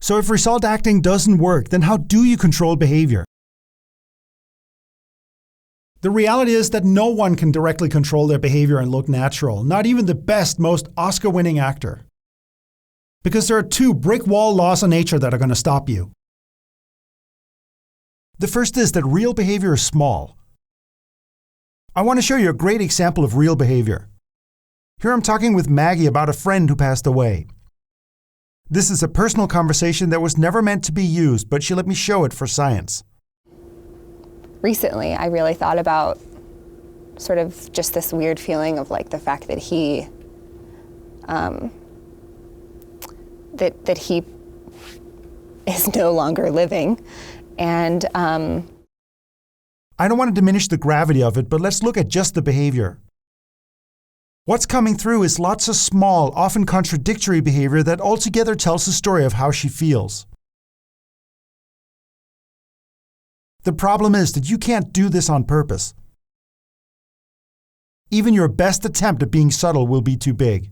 So if result acting doesn't work, then how do you control behavior? The reality is that no one can directly control their behavior and look natural, not even the best, most Oscar-winning actor. Because there are two brick wall laws of nature that are going to stop you. The first is that real behavior is small. I want to show you a great example of real behavior. Here I'm talking with Maggie about a friend who passed away. This is a personal conversation that was never meant to be used, but she let me show it for science. Recently, I really thought about sort of just this weird feeling of like the fact that he that he is no longer living. And I don't want to diminish the gravity of it, but let's look at just the behavior. What's coming through is lots of small, often contradictory behavior that altogether tells the story of how she feels. The problem is that you can't do this on purpose. Even your best attempt at being subtle will be too big.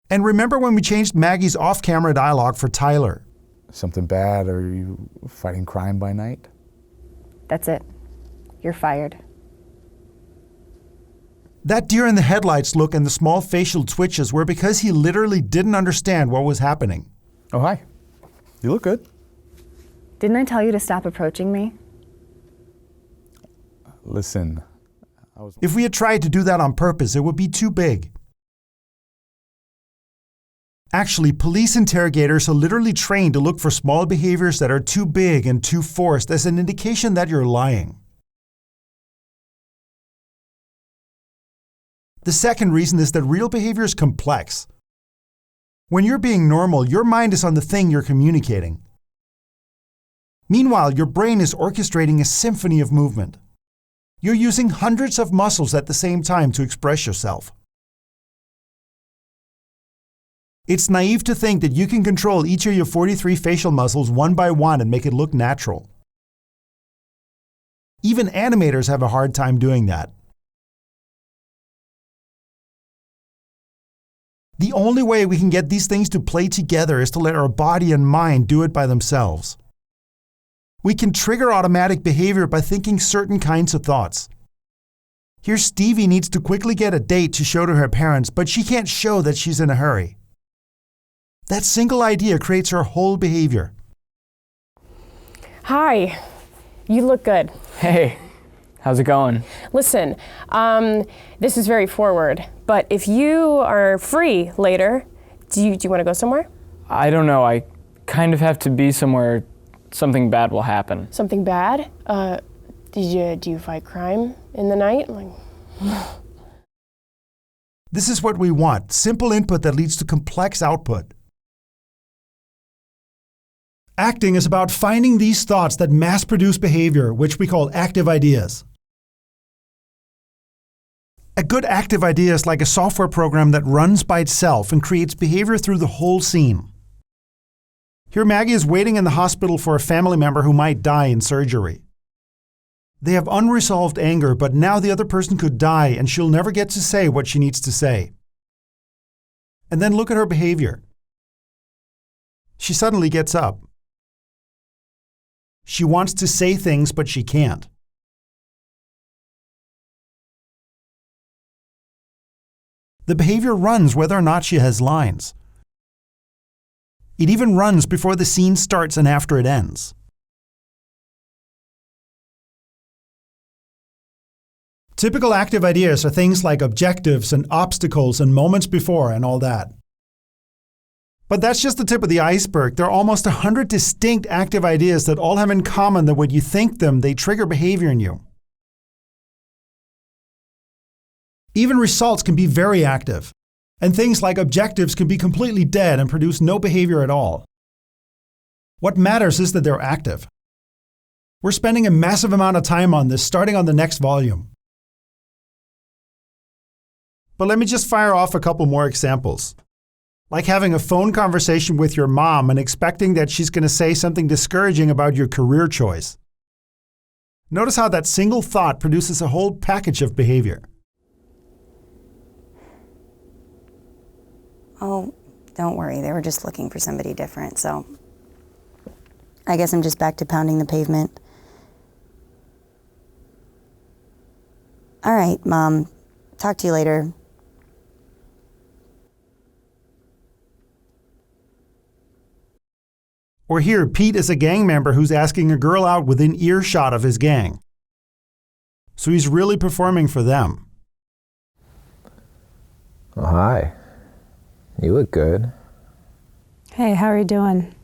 And remember when we changed Maggie's off-camera dialogue for Tyler? Something bad? Are you fighting crime by night? that's it. You're fired. That deer in the headlights look and the small facial twitches were because he literally didn't understand what was happening. Oh, hi. You look good. Didn't I tell you to stop approaching me? Listen, If we had tried to do that on purpose, it would be too big. Actually, police interrogators are literally trained to look for small behaviors that are too big and too forced as an indication that you're lying. The second reason is that real behavior is complex. When you're being normal, your mind is on the thing you're communicating. Meanwhile, your brain is orchestrating a symphony of movement. You're using hundreds of muscles at the same time to express yourself. It's naive to think that you can control each of your 43 facial muscles one by one and make it look natural. Even animators have a hard time doing that. The only way we can get these things to play together is to let our body and mind do it by themselves. We can trigger automatic behavior by thinking certain kinds of thoughts. Here Stevie needs to quickly get a date to show to her parents, but she can't show that she's in a hurry. That single idea creates her whole behavior. Hi, you look good. Hey, how's it going? Listen, this is very forward, but if you are free later, do you want to go somewhere? I don't know, I kind of have to be somewhere something bad will happen. Something bad? Do you fight crime in the night? This is what we want, simple input that leads to complex output. Acting is about finding these thoughts that mass-produce behavior, which we call active ideas. A good active idea is like a software program that runs by itself and creates behavior through the whole scene. Here Maggie is waiting in the hospital for a family member who might die in surgery. They have unresolved anger, but now the other person could die and she'll never get to say what she needs to say. And then look at her behavior. She suddenly gets up. She wants to say things, but she can't. The behavior runs whether or not she has lines. It even runs before the scene starts and after it ends. Typical active ideas are things like objectives and obstacles and moments before and all that. But that's just the tip of the iceberg. There are almost 100 distinct active ideas that all have in common that when you think them, they trigger behavior in you. Even results can be very active, and things like objectives can be completely dead and produce no behavior at all. What matters is that they're active. We're spending a massive amount of time on this, starting on the next volume. But let me just fire off a couple more examples. Like having a phone conversation with your mom and expecting that she's going to say something discouraging about your career choice. Notice how that single thought produces a whole package of behavior. Oh, Don't worry, they were just looking for somebody different, so I guess I'm just back to pounding the pavement. All right, Mom. Talk to you later. Or here, Pete is a gang member who's asking a girl out within earshot of his gang. So he's really performing for them. Oh, hi. You look good. Hey, how are you doing?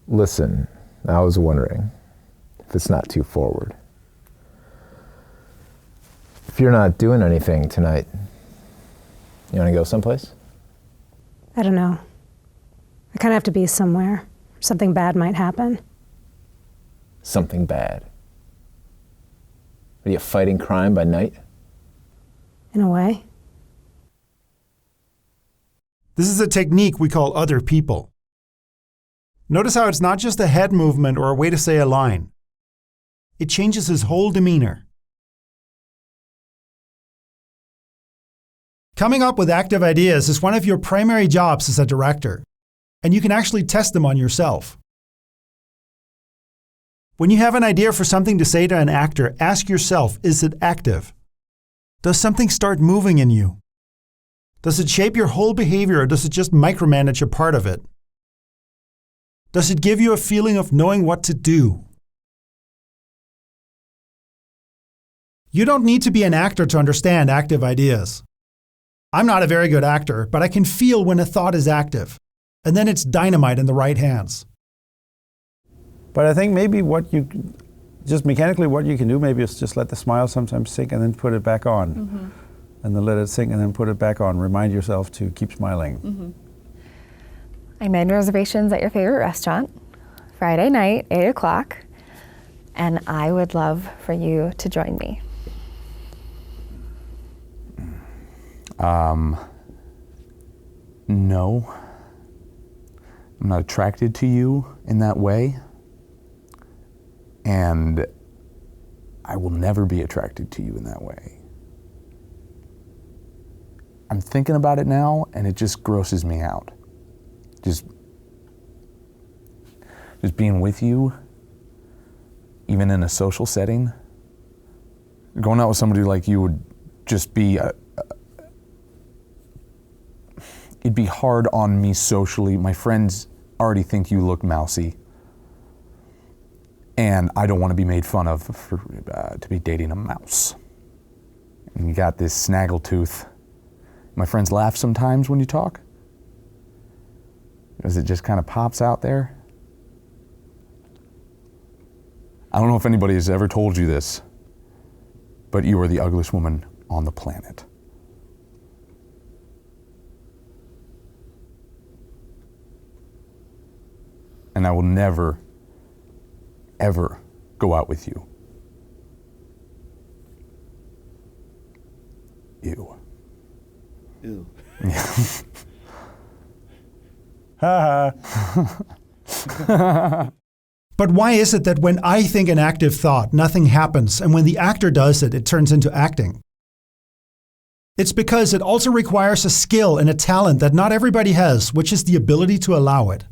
Listen, I was wondering if it's not too forward. If you're not doing anything tonight, you want to go someplace? I don't know. I kind of have to be somewhere. Something bad might happen. Something bad. Are you fighting crime by night? In a way. This is a technique we call other people. Notice how it's not just a head movement or a way to say a line. It changes his whole demeanor. Coming up with active ideas is one of your primary jobs as a director, and you can actually test them on yourself. When you have an idea for something to say to an actor, ask yourself, is it active? Does something start moving in you? Does it shape your whole behavior, or does it just micromanage a part of it? Does it give you a feeling of knowing what to do? You don't need to be an actor to understand active ideas. I'm not a very good actor, but I can feel when a thought is active, and then it's dynamite in the right hands. But I think maybe just mechanically what you can do maybe is just let the smile sometimes sink and then put it back on. Mm-hmm. And then let it sink and then put it back on. Remind yourself to keep smiling. Mm-hmm. I made reservations at your favorite restaurant, Friday night, 8 o'clock, and I would love for you to join me. No. I'm not attracted to you in that way. And I will never be attracted to you in that way. I'm thinking about it now, and it just grosses me out. Just being with you, even in a social setting, going out with somebody like you would just be it'd be hard on me socially. My friends already think you look mousy, and I don't want to be made fun of to be dating a mouse. And you got this snaggletooth. My friends laugh sometimes when you talk, because it just kind of pops out there. I don't know if anybody has ever told you this, but you are the ugliest woman on the planet. And I will never, ever go out with you. Ew. Ew. Yeah. Ha ha. But why is it that when I think an active thought, nothing happens, and when the actor does it, it turns into acting? It's because it also requires a skill and a talent that not everybody has, which is the ability to allow it.